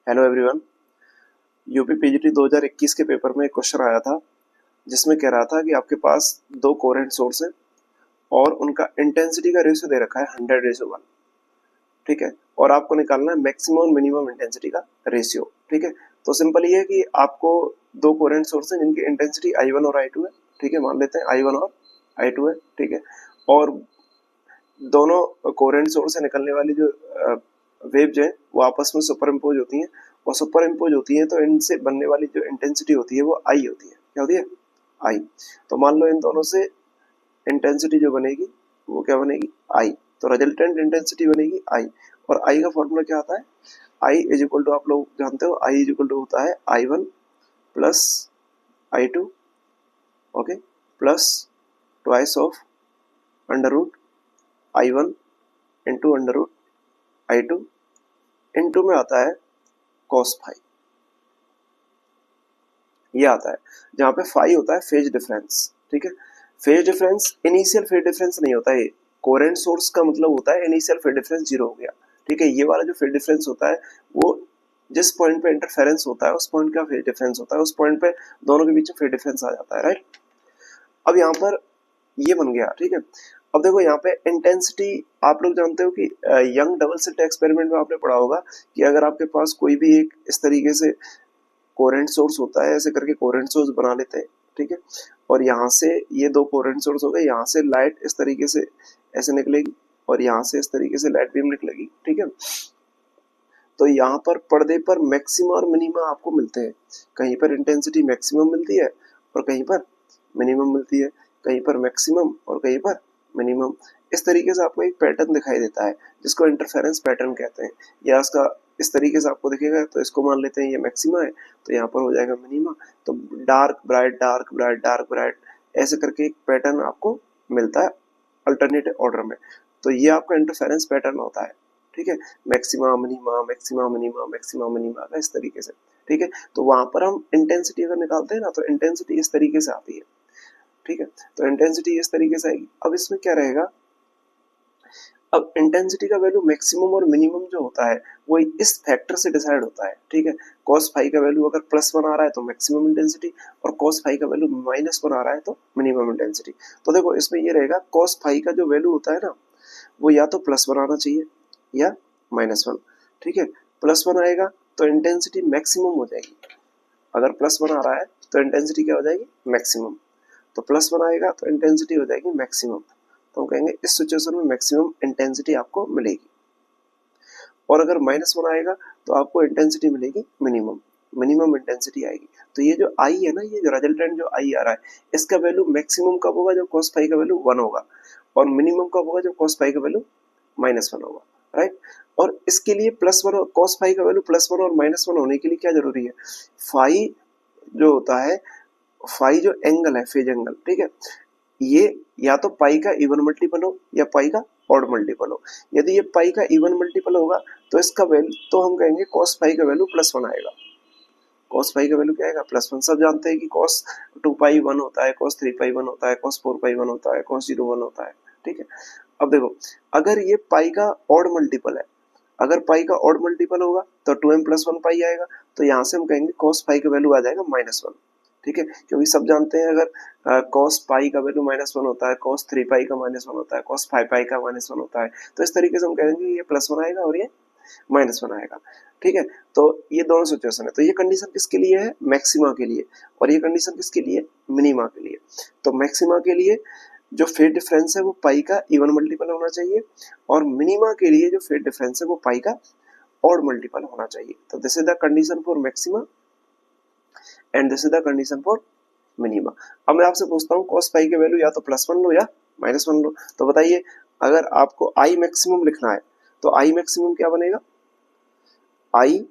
Hello everyone. UP PGT 2021 के paper में एक क्वेश्चन आया था जिसमें कह रहा था कि आपके पास दो कोरेंट सोर्स हैं और उनका इंटेंसिटी का रेशियो दे रखा है 100:1। ठीक है, और आपको निकालना है मैक्सिमम और मिनिमम इंटेंसिटी का रेशियो। ठीक है, तो सिंपल ये है कि आपको दो कोरेंट सोर्स हैं जिनकी इंटेंसिटी I1 और I2 है। ठीक है, मान लेते हैं I1 और I2 है। ठीक है, और दोनों कोरेंट सोर्स से निकलने वाली जो वेव्स हैं वो आपस में सुपर इम्पोज होती हैं, और सुपर इम्पोज होती हैं तो इनसे बनने वाली जो इंटेंसिटी होती है वो आई होती है। क्या होती है? आई। तो मान लो इन दोनों से इंटेंसिटी जो बनेगी वो क्या बनेगी? आई। तो रिजल्टेंट इंटेंसिटी बनेगी आई, और आई का फॉर्मूला क्या आता है? आई इज इक्वल टू, आप लोग जानते हो, आई इज इक्वल टू होता है I1 plus I2, okay, plus twice of under root I1 into under root I2 into में आता है cos फाई। ये आता है जहां पे फाई होता है फेज डिफरेंस। ठीक है, phase difference initial phase difference नहीं होता है। कोरेंट सोर्स का मतलब होता है इनिशियल फेज डिफरेंस 0 हो गया। ठीक है, ये वाला जो फेज डिफरेंस होता है वो जिस पॉइंट पे इंटरफेरेंस होता है उस पॉइंट का फेज डिफरेंस होता है, उस पॉइंट पे दोनों के बीच में फेज डिफरेंस आ जाता है। राइट, अब यहाँ पर ये बन गया। ठीक है, अब देखो यहाँ पे इंटेंसिटी, आप लोग जानते हो कि यंग डबल स्लिट एक्सपेरिमेंट में आपने पढ़ा होगा कि अगर आपके पास कोई भी एक इस तरीके से कोरेंट सोर्स होता है, ऐसे करके कोरेंट सोर्स बना लेते हैं। ठीक है, और यहाँ से ये दो कोरेंट सोर्स हो गए, यहाँ से लाइट इस तरीके से ऐसे निकलेगी और यहाँ से इस तरीके से लाइट बीम निकलेगी। ठीक है, तो यहाँ पर पर्दे पर मैक्सिमम और मिनिमम आपको मिलते हैं। कहीं पर इंटेंसिटी मैक्सिमम मिलती है और कहीं पर मिनिमम मिलती है, कहीं पर मैक्सिमम और कहीं पर मिनिमम। इस तरीके से आपको एक पैटर्न दिखाई देता है जिसको इंटरफेरेंस पैटर्न कहते हैं, या इसका इस तरीके से आपको दिखेगा। तो इसको मान लेते हैं ये मैक्सिमा है, तो यहाँ पर हो जाएगा मिनिमा। तो dark bright dark bright dark bright ऐसे करके एक पैटर्न आपको मिलता है अल्टरनेटिव ऑर्डर में। तो ये आपका इंटरफेरेंस पैटर्न होता है। ठीक है, maxima minima maxima minima maxima minima का इस तरीके से। ठीक है, तो वहां पर हम इंटेंसिटी अगर निकालते हैं ना तो इंटेंसिटी इस तरीके से आती है। ठीक है, तो इंटेंसिटी इस तरीके से आएगी। अब इसमें क्या रहेगा? अब इंटेंसिटी का वैल्यू मैक्सिमम और मिनिमम जो होता है वो इस फैक्टर से डिसाइड होता है। ठीक है, cos फाई का वैल्यू अगर +1 आ रहा है तो मैक्सिमम इंटेंसिटी, और cos फाई का वैल्यू -1 आ रहा है तो मिनिमम इंटेंसिटी। तो देखो इसमें ये रहेगा, cos फाई का जो वैल्यू होता है ना वो या तो +1 आना चाहिए या -1। ठीक है, +1 आएगा तो इंटेंसिटी मैक्सिमम हो जाएगी। अगर +1 आ रहा है तो इंटेंसिटी क्या हो जाएगी? मैक्सिमम। तो +1 आएगा तो इंटेंसिटी हो जाएगी मैक्सिमम। तो हम कहेंगे इस सिचुएशन में मैक्सिमम इंटेंसिटी आपको मिलेगी। और अगर -1 आएगा तो आपको इंटेंसिटी मिलेगी मिनिमम, मिनिमम इंटेंसिटी आएगी। तो ये जो आई है ना, ये जो रिजल्टेंट जो आई आ रहा है, इसका वैल्यू मैक्सिमम कब होगा? जब cos फाई का वैल्यू 1 होगा, और मिनिमम कब होगा? जब cos फाई का वैल्यू -1 होगा। राइट, और इसके लिए +1 और cos फाई का वैल्यू +1 और -1 होने के लिए क्या जरूरी है? फाई जो होता है, फाई जो एंगल है, फेज एंगल, ठीक है, ये या तो पाई का इवन मल्टीपल हो या पाई का ऑड मल्टीपल हो। यदि ये पाई का इवन मल्टीपल होगा तो इसका वैल्यू, तो हम कहेंगे cos पाई का वैल्यू +1 आएगा। cos पाई का वैल्यू क्या आएगा? +1। सब जानते हैं कि cos 2 पाई 1 होता है, cos 3 पाई 1 होता है, cos 4 पाई 1 होता है, cos 0 1 होता है। ठीक है, अब देखो अगर ये पाई का ऑड मल्टीपल है, अगर पाई का ऑड मल्टीपल होगा तो 2m+1 पाई आएगा। तो यहाँ से हम कहेंगे cos पाई का वैल्यू आ जाएगा -1। ठीक है, क्योंकि सब जानते हैं अगर cos पाई का वैल्यू -1 होता है, cos 3 पाई का -1 होता है, cos 5 पाई का -1 होता है, तो इस तरीके से हम कहेंगे ये +1 आएगा और ये -1 आएगा। ठीक है, तो ये दोनों सिचुएशन है। तो ये कंडीशन किसके लिए है? मैक्सिमा के लिए। और ये कंडीशन किसके लिए? मिनिमा के लिए। तो मैक्सिमा के लिए जो फेज डिफरेंस है वो पाई का इवन मल्टीपल होना चाहिए, और मिनिमा के लिए जो फेज डिफरेंस है वो पाई का ऑड मल्टीपल होना चाहिए। तो this is the condition for maxima and this is the condition for minima. अब मैं आपसे पूछता हूँ cos पाई के वैल्यू या तो +1 लो या -1 लो। तो बताइए, अगर आपको आई मैक्सिमम लिखना है तो आई मैक्सिमम क्या बनेगा? आई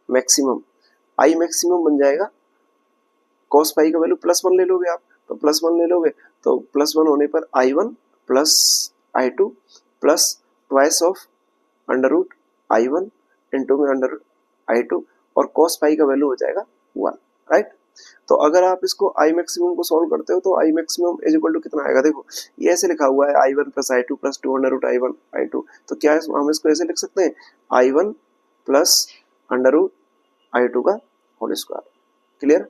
मैक्सिमम बन जाएगा, cos पाई का वैल्यू +1 ले लोगे आप, तो +1 ले लोगे तो +1 होने पर I1 plus I2 plus twice of under root I1 into में अंडर रूट I2, और cos पाई का वैल्यू हो जाएगा 1। राइट, तो अगर आप इसको आई मैक्सिमम को सॉल्व करते हो तो I maximum is equal to कितना आएगा? देखो ये ऐसे लिखा हुआ है I1 plus I2 plus 2 under root I1 I2। तो क्या हम इसको ऐसे लिख सकते हैं? I1 plus under root I2 का होल स्क्वायर। क्लियर।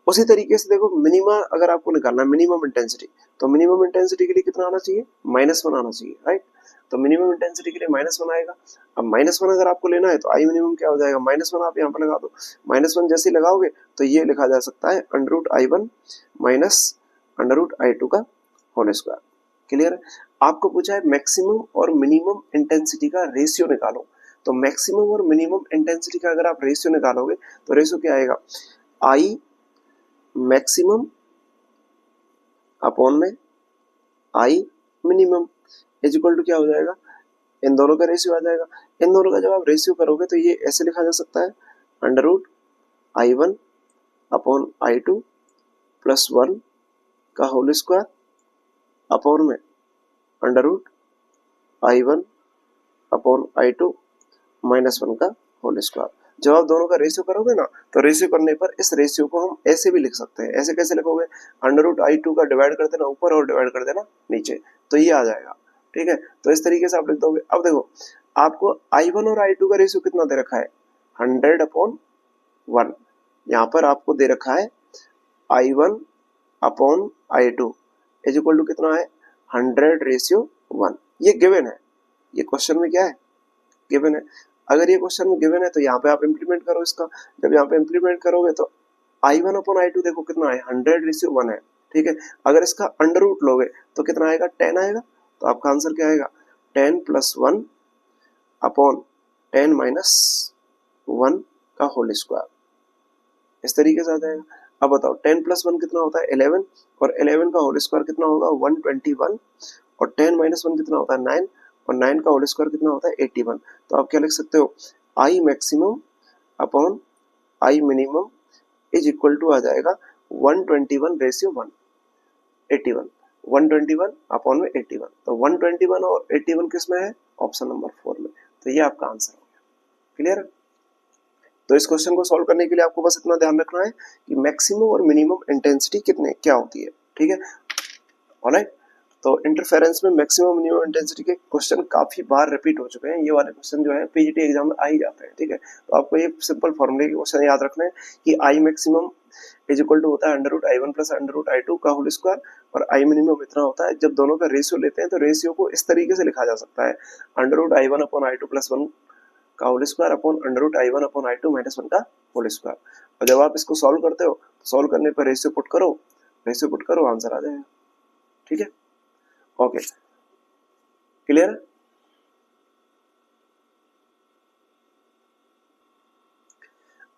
उसी तरीके से देखो मिनिमा अगर आपको निकालना है मिनिमम इंटेंसिटी, तो मिनिमम इंटेंसिटी के लिए कितना आना चाहिए, -1 आना चाहिए, राइट। तो मिनिमम इंटेंसिटी के लिए -1 आएगा। अब -1 अगर आपको लेना है तो आई मिनिमम क्या हो जाएगा, -1 आप यहाँ पर लगा दो। -1 जैसे लगाओगे तो ये लिखा जा सकता है √I1 माइनस √I2 का होल स्क्वायर। क्लियर है। आपको पूछा है मैक्सिमम और मिनिमम इंटेंसिटी का रेशियो निकालो, तो मैक्सिमम और मिनिमम इंटेंसिटी का अगर आप रेशियो निकालोगे तो रेशियो क्या आएगा, आई मैक्सिमम अपॉन में I minimum is equal to क्या हो जाएगा, इन दोनों का रेशियो आ जाएगा। इन दोनों का जब आप रेशियो करोगे तो ये ऐसे लिखा जा सकता है √I1 अपॉन I2 प्लस 1 का होल स्क्वायर अपॉन में √I1 अपॉन I2 माइनस 1 का होल स्क्वायर। जब आप दोनों का रेशियो करोगे ना, तो रेशियो करने पर इस रेशियो को हम ऐसे भी लिख सकते हैं। ऐसे कैसे लिखोगे, √I2 का डिवाइड कर देना ऊपर और डिवाइड कर देना नीचे, तो ये आ जाएगा। ठीक है, तो इस तरीके से आप लिख दोगे। अब देखो आपको I1 और I2 का रेशियो कितना दे रखा है, 100/1। यहाँ पर आपको दे रखा है I1 upon I2 is equal to कितना है, 100/1। ये गिवन है, ये क्वेश्चन में क्या है, गिवन है। अगर ये क्वेश्चन में गिवन है तो यहाँ पे आप इंप्लीमेंट करो इसका। जब यहाँ पे इंप्लीमेंट करोगे तो I1 अपॉन I2 देखो कितना है, 100/1 है। ठीक है, अगर इसका अंडर रूट लोगे तो कितना आएगा, 10 आएगा। तो आपका आंसर क्या आएगा, 10 + 1 अपॉन 10 - 1 का होल स्क्वायर। इस तरीके से आ जाएगा। अब बताओ 10 + 1 कितना होता है, 11, और 11 का होल स्क्वायर कितना होगा, 121, और 10 - 1 कितना होता है, 9, और 9 का होल स्क्वायर कितना होता है, 81। तो आप क्या लिख सकते हो, I maximum upon I minimum is equal to आ जाएगा 121/1, 81, 121 अपॉन में 81। तो 121 और 81 किस में है, ऑप्शन नंबर 4 में। तो ये आपका आंसर हो गया। क्लियर। तो इस क्वेश्चन को सॉल्व करने के लिए आपको बस इतना ध्यान रखना है कि मैक्सिमम और मिनिमम इंटेंसिटी कितने क्या होती है। ठीक है, ऑलराइट। तो इंटरफेरेंस में मैक्सिमम मिनिमम इंटेंसिटी के क्वेश्चन काफी बार रिपीट हो चुके हैं। ये वाले क्वेश्चन जो है पीजीटी एग्जाम में आ ही जाते हैं। ठीक है, तो आपको ये सिंपल फॉर्मूले के क्वेश्चन याद रखना है कि I maximum is equal to होता है √I1 + √I2 का होल स्क्वायर, और आई मिनिमम इतना होता है। जब दोनों का रेशियो लेते हैं तो रेशियो को इस तरीके से लिखा जा सकता है √I1 अपॉन I2 + 1 का whole square upon √I1 upon I2 - 1 का होल स्क्वायर। और जब आप इसको सॉल्व करते हो, सॉल्व करने पर रेशियो पुट करो, आंसर आ जाएगा। ठीक है, ओके, क्लियर।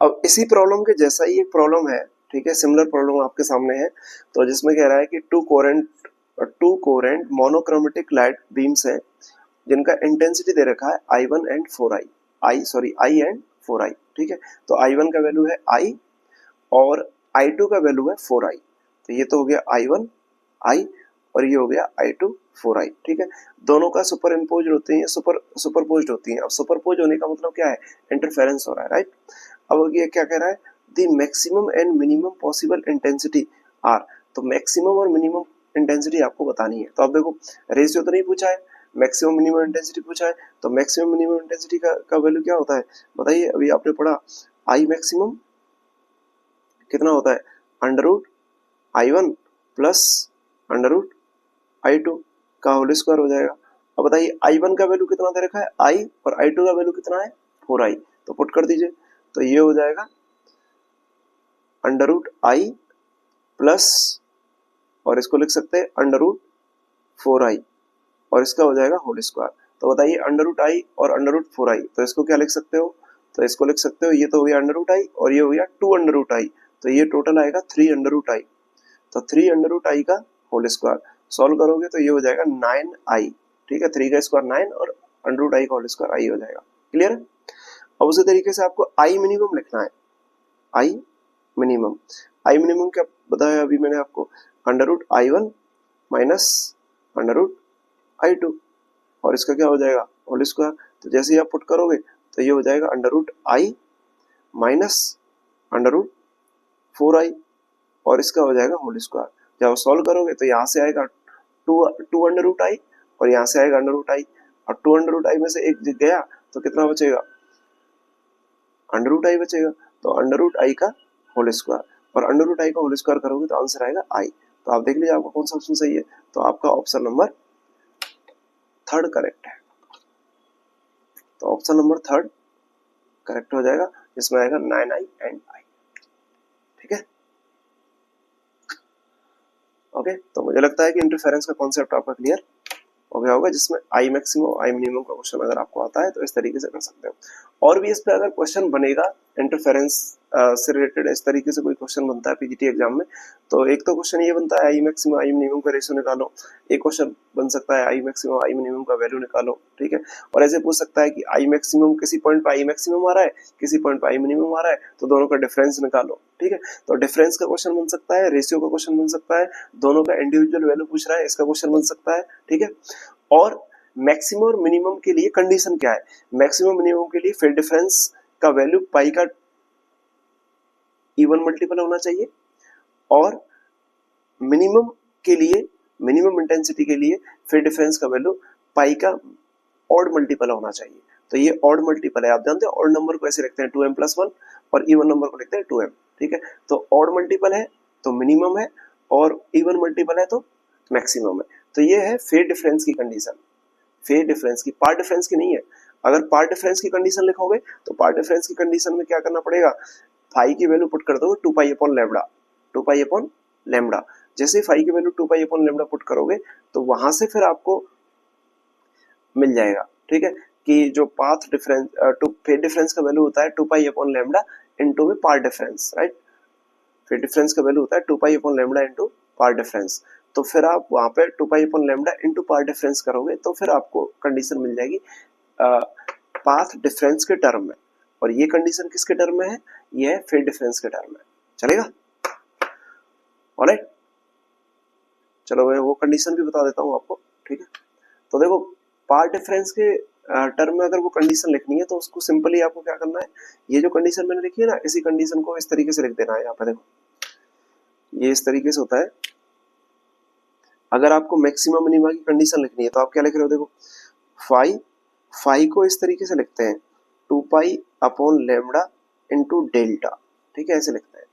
अब इसी प्रॉब्लम के जैसा ही एक प्रॉब्लम है, ठीक है, सिमिलर प्रॉब्लम आपके सामने है। तो जिसमें कह रहा है कि two coherent monochromatic light beams है जिनका इंटेंसिटी दे रखा है I1 and 4I, I and 4I। ठीक है, तो I1 का वैल्यू है I और I2 का वैल्यू है 4I। तो ये तो हो गया I1 I और ये हो गया I2 4I। ठीक है, दोनों का सुपर इम्पोज होते हैं, सुपरपोज होती हैं। अब सुपरपोज होने का मतलब क्या है, इंटरफेरेंस हो रहा है, राइट। अब ये क्या कह रहा है, the maximum and minimum possible intensity are. तो मैक्सिमम और मिनिमम इंटेंसिटी आपको बतानी है। तो अब देखो रेशियो तो नहीं पूछा है, मैक्सिमम मिनिमम इंटेंसिटी पूछा है। तो मैक्सिमम मिनिमम इंटेंसिटी का वैल्यू क्या होता है बताइए, अभी आपने पढ़ा आई मैक्सिमम कितना होता है, √I1 प्लस √I2 का होल स्क्वायर हो जाएगा। अब बताइए I1 का वैल्यू कितना दे रखा है I, और I2 का वैल्यू कितना है 4I। तो पुट कर दीजिए, तो ये हो जाएगा √I प्लस, और इसको लिख सकते हैं √4I, और इसका हो जाएगा होल स्क्वायर। तो बताइए √I और √4I, तो इसको क्या लिख सकते हो, तो इसको लिख सकते हो, ये तो हो गया √I और ये हो गया 2√I। तो ये टोटल आएगा 3√I। तो 3√I का होल स्क्वायर सॉल्व करोगे तो ये हो जाएगा 9I। ठीक है, 3 का स्क्वायर 9 और √I का होल स्क्वायर I हो जाएगा। क्लियर। अब उसी तरीके से आपको आई मिनिमम लिखना है, आई मिनिमम क्या बताया अभी मैंने आपको, √I1 माइनस √I2, और इसका क्या हो जाएगा होल स्क्वायर। तो जैसे ही आप पुट करोगे तो ये हो जाएगा √I माइनस √4I, और इसका हो जाएगा होल स्क्वायर। जब सॉल्व करोगे तो यहाँ से आएगा 2√I और यहाँ से आएगा √I, और 2√I में से एक गया तो कितना बचेगा अंडर रूट आई बचेगा, तो अंडर रूट आई का होल स्क्वायर, और अंडर रूट आई का होल स्क्वायर करोगे तो आंसर आएगा आई। तो आप देख लीजिए आपका कौन सा ऑप्शन सही है, तो आपका ऑप्शन नंबर थर्ड करेक्ट है। तो ऑप्शन नंबर थर्ड करेक्ट हो जाएगा, जिसमें आएगा 9i एंड i। ठीक है, ओके। तो मुझे लगता है कि इंटरफेरेंस का कॉन्सेप्ट आपका क्लियर हो गया होगा, जिसमें आई मैक्सिमम आई मिनिमम का क्वेश्चन अगर आपको आता है तो इस तरीके से कर सकते हो। और भी इस पे अगर क्वेश्चन बनेगा इंटरफेरेंस से रिलेटेड, इस तरीके से कोई क्वेश्चन बनता है पीजीटी एग्जाम में, तो एक तो क्वेश्चन ये बनता है आई मैक्सिमम आई मिनिमम का रेशियो निकालो, एक क्वेश्चन बन सकता है आई मैक्सिमम आई मिनिमम का वैल्यू निकालो। ठीक है, और ऐसे पूछ सकता है कि आई मैक्सिमम किसी पॉइंट पे आई मैक्सिमम आ रहा है, किसी पॉइंट पे आई मिनिमम आ रहा है, तो दोनों का डिफरेंस निकालो। ठीक है, तो डिफरेंस का क्वेश्चन बन सकता है, रेशियो का क्वेश्चन बन सकता है, दोनों का इंडिविजुअल वैल्यू पूछ रहा है, इसका क्वेश्चन बन सकता है। ठीक है, और मैक्सिमम और मिनिमम के लिए कंडीशन क्या है, मैक्सिमम मिनिमम के लिए फेज डिफरेंस का वैल्यू पाई का इवन मल्टीपल होना चाहिए, और मिनिमम के लिए, मिनिमम इंटेंसिटी के लिए फेज डिफरेंस का वैल्यू पाई का ऑड मल्टीपल होना चाहिए। तो ये ऑड मल्टीपल है, आप जानते हैं ऑड नंबर को ऐसे लिखते हैं 2m+1, और इवन नंबर को लिखते हैं 2m। ठीक है, तो ऑड मल्टीपल है तो मिनिमम है, और इवन मल्टीपल है तो मैक्सिमम है। तो ये है फेज डिफरेंस की कंडीशन, फेज डिफरेंस की, पार्ट डिफरेंस की नहीं है। अगर पार्ट डिफरेंस की कंडीशन लिखोगे तो पार्ट डिफरेंस की कंडीशन में क्या करना पड़ेगा, फाई की वैल्यू पुट कर दोगे 2π/λ, 2π/λ। जैसे फाई की वैल्यू 2π/λ पुट करोगे तो वहां से फिर आपको मिल जाएगा। ठीक है, कि जो पाथ डिफरेंस फेज डिफरेंस का वैल्यू होता है 2π/λ इनटू में path difference, right. Phase difference का वैल्यू होता है 2π/λ इनटू पार्ट डिफरेंस। तो फिर आप वहां पे 2π/λ इनटू पार्ट डिफरेंस करोगे तो फिर आपको कंडीशन मिल जाएगी पाथ डिफरेंस के टर्म में, और ये कंडीशन किसके टर्म में है, ये है फेज डिफरेंस के टर्म में। चलेगा, ऑलराइट। चलो मैं वो कंडीशन भी बता देता हूँ आपको। ठीक है, तो देखो पार्ट डिफरेंस के टर्म में अगर वो कंडीशन लिखनी है तो उसको सिंपली आपको क्या करना है, ये जो कंडीशन मैंने लिखी है ना, इसी कंडीशन को इस तरीके से लिख देना है। यहाँ पे देखो ये इस तरीके से होता है। अगर आपको मैक्सिमम मिनिमा की कंडीशन लिखनी है तो आप क्या लिख रहे हो, देखो फाई को इस तरीके से लिखते हैं 2π/λ इनटू डेल्टा। ठीक है, ऐसे लिखते हैं।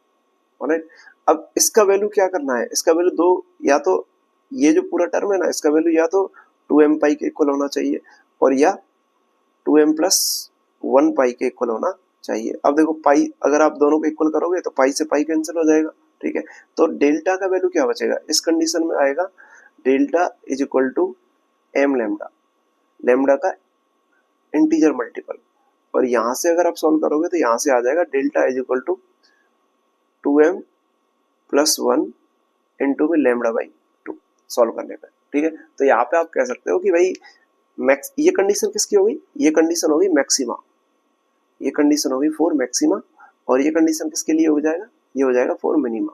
ऑलराइट, अब इसका वैल्यू क्या करना है, इसका वैल्यू दो, या तो ये जो पूरा टर्म है ना, इसका वैल्यू या तो 2m पाई के इक्वल होना चाहिए, और या 2m+1 पाई के इक्वल होना चाहिए। अब देखो पाई अगर आप दोनों को इक्वल करोगे तो पाई से पाई कैंसिल हो जाएगा। ठीक है, तो डेल्टा का वैल्यू क्या बचेगा, इस कंडीशन में आएगा delta is equal to m lambda, lambda का इंटीजर मल्टीपल, और यहां से अगर आप सॉल्व करोगे तो यहां से आ जाएगा delta is equal to 2m+1 into में λ/2 सॉल्व करने पे। ठीक है, तो यहाँ पे आप कह सकते हो कि भाई मैक्स, ये कंडीशन किसकी होगी, ये कंडीशन होगी मैक्सिमा, ये कंडीशन होगी फॉर मैक्सिमा, और ये कंडीशन किसके लिए हो जाएगा, ये हो जाएगा फॉर मिनिमा।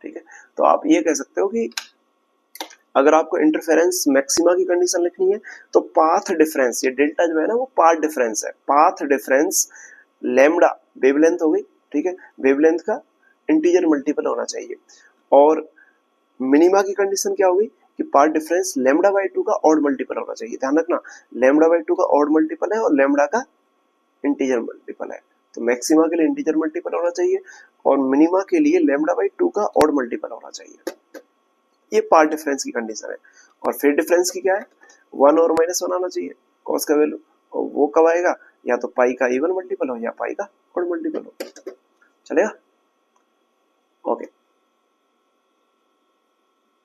ठीक है, तो आप ये कह सकते हो कि अगर आपको इंटरफेरेंस मैक्सिमा की कंडीशन लिखनी है तो पाथ डिफरेंस, ये डेल्टा जो है ना वो पाथ डिफरेंस है, पाथ डिफरेंस लैम्डा वेवलेंथ हो गई। ठीक है, वेवलेंथ का इंटीजर मल्टीपल होना चाहिए, और मिनिमा की कंडीशन क्या होगी कि पार्ट डिफरेंस λ/2 का ऑड मल्टीपल होना चाहिए। ध्यान रखना λ/2 का ऑड मल्टीपल है और लैम्डा का इंटीजर मल्टीपल है, तो मैक्सिमा के लिए इंटीजर मल्टीपल होना चाहिए और मिनिमा के लिए λ/2 का ऑड मल्टीपल होना चाहिए। ये पार्ट डिफरेंस की कंडीशन है। और फेज डिफरेंस की क्या है, 1 और -1 आना चाहिए कॉस का वैल्यू, और वो कब आएगा, या तो पाई का इवन मल्टीपल हो या पाई का ऑड मल्टीपल हो। चलेगा।